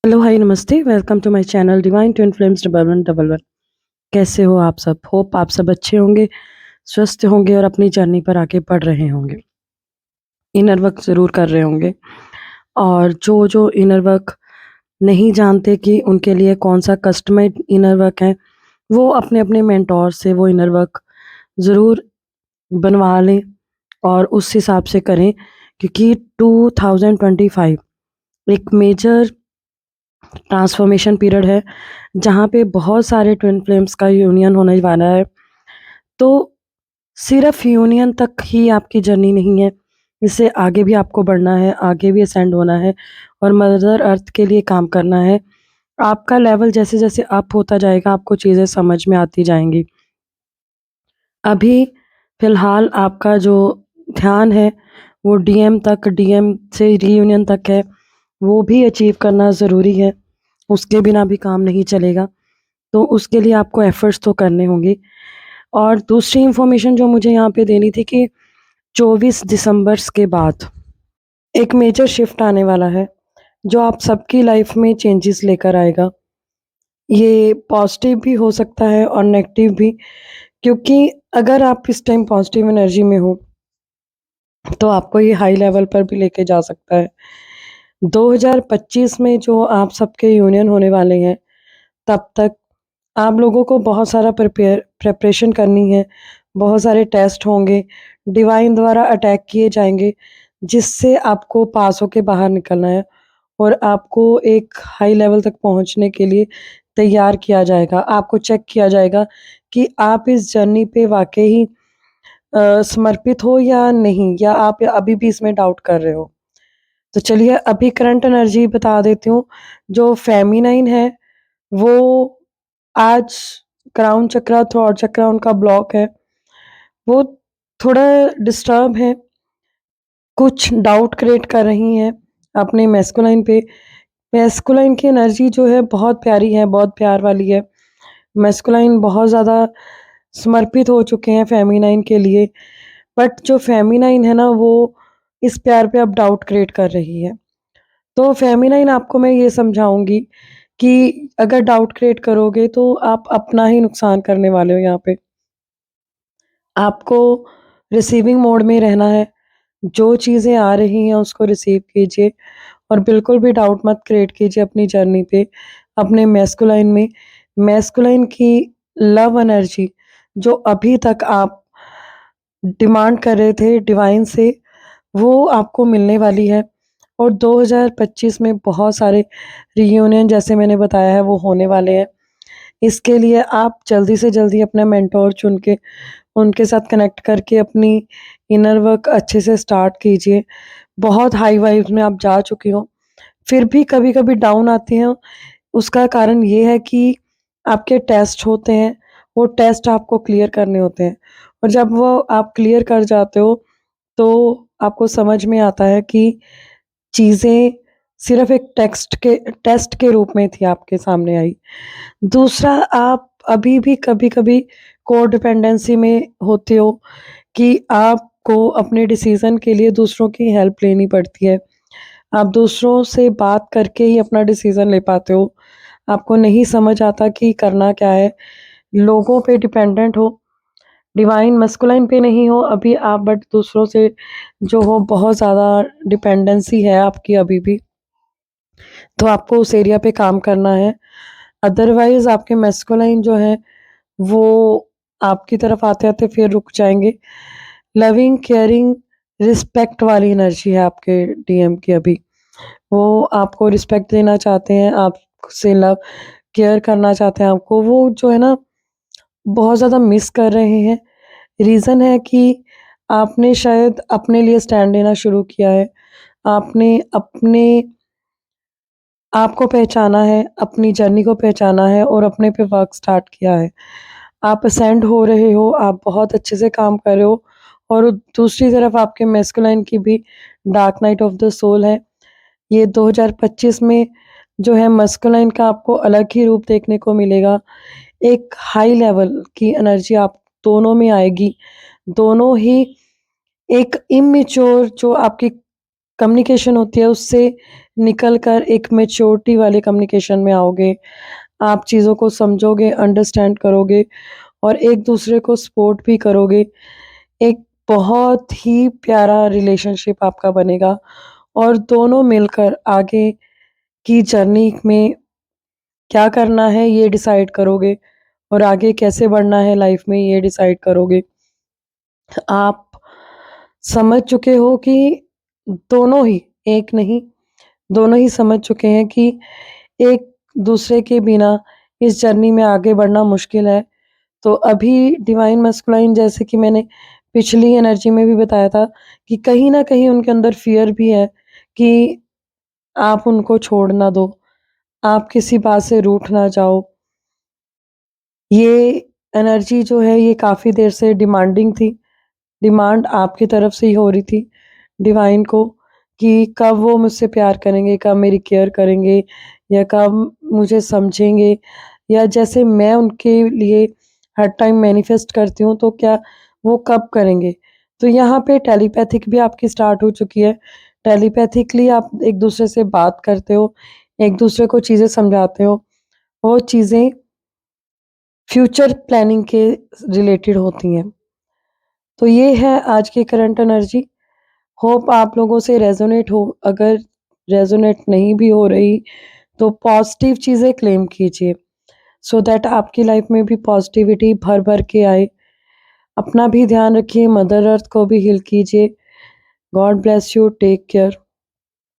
Hello, hi, नमस्ते। Welcome to my channel divine twin flames double one double one. कैसे हो आप सब? होप आप सब अच्छे होंगे, स्वस्थ होंगे और अपनी जर्नी पर आगे बढ़ रहे होंगे। इनर वर्क ज़रूर कर रहे होंगे। और जो इनर वर्क नहीं जानते कि उनके लिए कौन-सा कस्टमाइज़्ड इनर वर्क है, वो अपने-अपने मेंटोर से वो इनर वर्क ज़रूर बनवा लें और उस हिसाब से करें, क्योंकि 2025 एक मेजर ट्रांसफॉर्मेशन पीरियड है, जहाँ पे बहुत सारे ट्विन फ्लेम्स का यूनियन होने वाला है। तो सिर्फ़ यूनियन तक ही आपकी जर्नी नहीं है, इससे आगे भी आपको बढ़ना है, आगे भी असेंड होना है और मदर अर्थ के लिए काम करना है। आपका लेवल जैसे-जैसे अप होता जाएगा, आपको चीज़ें समझ में आती जाएँगी। अभी फ़िलहाल आपका जो ध्यान है, वो डीएम से रीयूनियन तक है, वो भी अचीव करना ज़रूरी है, उसके बिना भी काम नहीं चलेगा। तो उसके लिए आपको एफ़र्ट्स तो करने होंगे। और दूसरी इन्फॉर्मेशन जो मुझे यहाँ पे देनी थी कि 24 दिसंबर के बाद एक मेजर शिफ्ट आने वाला है, जो आप सबकी लाइफ़ में चेंजेस लेकर आएगा। ये पॉज़िटिव भी हो सकता है और नेगेटिव भी, क्योंकि अगर आप इस टाइम पॉज़िटिव एनर्जी में हो, तो आपको ये हाई लेवल पर भी लेके जा सकता है। 2025 में जो आप सबके यूनियन होने वाले हैं, तब तक आप लोगों को बहुत सारा प्रिपरेशन करनी है, बहुत सारे टेस्ट होंगे, डिवाइन द्वारा अटैक किए जाएँगे, जिससे आपको पास होके बाहर निकलना है और आपको एक हाई लेवल तक पहुँचने के लिए तैयार किया जाएगा। आपको चेक किया जाएगा कि आप इस जर्नी पे वाक़ई समर्पित हो या नहीं, या आप अभी भी इसमें डाउट कर रहे हो। तो चलिए अभी करंट एनर्जी बता देती हूँ। जो फेमिनाइन है, वो आज क्राउन चक्रा, थ्रोट चक्रा उनका ब्लॉक है। वो थोड़ा डिस्टर्ब है, कुछ डाउट क्रिएट कर रही हैं अपने मैस्कुलाइन पे। मैस्कुलाइन की एनर्जी जो है बहुत प्यारी है, बहुत प्यार वाली है। मैस्कुलाइन बहुत ज़्यादा समर्पित हो चुके हैं फेमिनाइन के लिए, बट जो फेमिनाइन है ना, वो इस प्यार पे अब डाउट क्रिएट कर रही है। तो फेमिनाइन आपको मैं ये समझाऊँगी कि अगर डाउट क्रिएट करोगे तो आप अपना ही नुकसान करने वाले हो यहाँ पे। आपको रिसीविंग मोड में रहना है, जो चीज़ें आ रही हैं उसको रिसीव कीजिए और बिल्कुल भी डाउट मत क्रिएट कीजिए अपनी जर्नी पे, अपने मैस्कुलाइन में। मैस्कुलाइन की लव एनर्जी जो अभी तक आप डिमांड कर रहे थे डिवाइन से, वो आपको मिलने वाली है और 2025 में बहुत सारे रियूनियन जैसे मैंने बताया है वो होने वाले हैं। इसके लिए आप जल्दी से जल्दी अपना मेंटोर चुन के उनके साथ कनेक्ट करके अपनी इनर वर्क अच्छे से स्टार्ट कीजिए। बहुत हाई वाइब्स में आप जा चुके हो, फिर भी कभी-कभी डाउन आती हैं, उसका कारण ये है कि आपके टेस्ट होते हैं, वो टेस्ट आपको क्लियर करने होते हैं और जब वो आप क्लियर कर जाते हो, तो आपको समझ में आता है कि चीज़ें सिर्फ़ एक टेस्ट के रूप में थी आपके सामने आई। दूसरा, आप अभी भी कभी-कभी कोडिपेंडेंसी में होते हो कि आपको अपने डिसीज़न के लिए दूसरों की हेल्प लेनी पड़ती है। आप दूसरों से बात करके ही अपना डिसीज़न ले पाते हो। आपको नहीं समझ आता कि करना क्या है, लोगों पे डिपेंडेंट हो, डिवाइन मस्कुलाइन पे नहीं हो अभी आप, बट दूसरों से जो हो बहुत ज़्यादा डिपेंडेंसी है आपकी अभी भी। तो आपको उस एरिया पे काम करना है। अदरवाइज़ आपके मैस्कुलाइन जो है, वो आपकी तरफ आते-आते फिर रुक जाएँगे। लविंग, केयरिंग, रिस्पेक्ट वाली एनर्जी है आपके डीएम की अभी। वो आपको रिस्पेक्ट देना चाहते हैं, आपसे लव, केयर करना चाहते हैं आपको। वो जो है ना, बहुत ज़्यादा मिस कर रहे हैं। रीज़न है कि आपने शायद अपने लिए स्टैंड लेना शुरू किया है। आपने अपने आप को पहचाना है, अपनी जर्नी को पहचाना है और अपने पे वर्क स्टार्ट किया है। आप असेंड हो रहे हो, आप बहुत अच्छे से काम कर रहे हो और दूसरी तरफ आपके मैस्कुलाइन की भी dark night of the soul है। ये 2025 में जो है मैस्कुलाइन का आपको अलग ही रूप देखने को मिलेगा। एक हाई लेवल की एनर्जी आप दोनों में आएगी। दोनों ही एक इमैच्योर जो आपकी कम्युनिकेशन होती है उससे निकल कर एक मैच्योरिटी वाले कम्युनिकेशन में आओगे। आप चीज़ों को समझोगे, अंडरस्टैंड करोगे और एक-दूसरे को सपोर्ट भी करोगे। एक बहुत ही प्यारा रिलेशनशिप आपका बनेगा और दोनों मिलकर आगे की जर्नी में क्या करना है ये डिसाइड करोगे और आगे कैसे बढ़ना है लाइफ में ये डिसाइड करोगे। आप समझ चुके हो कि दोनों ही, एक नहीं, दोनों ही समझ चुके हैं कि एक दूसरे के बिना इस जर्नी में आगे बढ़ना मुश्किल है। तो अभी डिवाइन मैस्कुलाइन जैसे कि मैंने पिछली एनर्जी में भी बताया था कि कहीं न कहीं उनके अंदर फ़ियर भी है कि आप उनको छोड़ ना दो, आप किसी बात से रूठ ना जाओ। ये एनर्जी जो है ये काफ़ी देर से डिमांडिंग थी। डिमांड आपकी तरफ से ही हो रही थी डिवाइन को कि कब वो मुझसे प्यार करेंगे, कब मेरी केयर करेंगे या कब मुझे समझेंगे या जैसे मैं उनके लिए हर टाइम मैनिफेस्ट करती हूँ, तो क्या वो कब करेंगे? तो यहाँ पे टेलीपैथिक भी आपकी स्टार्ट हो चुकी है। टेलीपैथिकली आप एक-दूसरे से बात करते हो, एक-दूसरे को चीज़ें समझाते हो। वो चीज़ें फ्यूचर प्लानिंग के रिलेटेड होती हैं। तो ये है आज की करंट एनर्जी। होप आप लोगों से रेज़ोनेट हो, अगर रेज़ोनेट नहीं भी हो रही तो पॉज़िटिव चीज़ें क्लेम कीजिए सो दैट आपकी लाइफ़ में भी पॉज़िटिविटी भर-भर के आए। अपना भी ध्यान रखिए, मदर अर्थ को भी हील कीजिए। God bless you, take care.